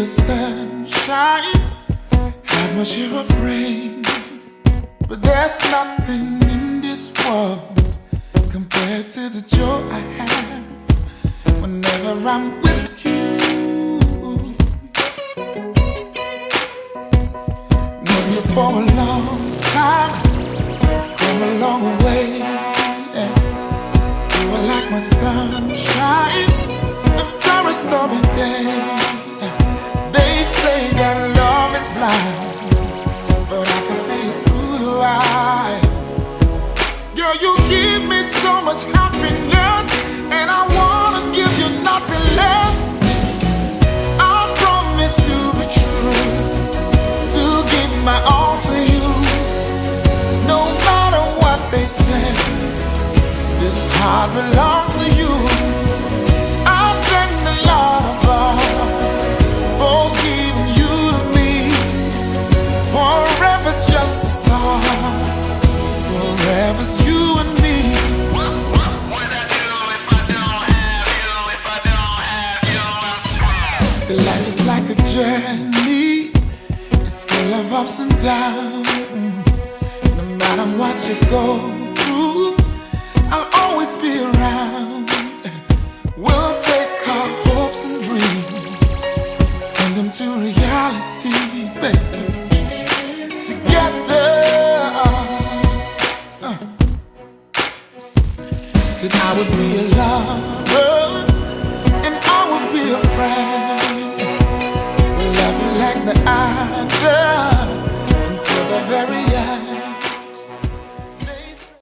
sunshine, had my share of rain, but there's nothing in this world compared to the joy I have whenever I'm with you. Known you for a long time, come a long way. You are like my sunshine, after a stormy day. They say that love is blind, but I can see it through your eyes. Girl, you give me so much happiness, and I wanna give you nothing less. I promise to be true, to give my all to you, no matter what they say. This heart belongs to you. I thank the Lord above for giving you to me. Forever's just a start, forever's you and me. What would I do if I don't have you? If I don't have you? See, life is like a journey, it's full of ups and downs. No matter what you go through, I'll always be around. We'll take our hopes and dreams, turn them to reality, baby.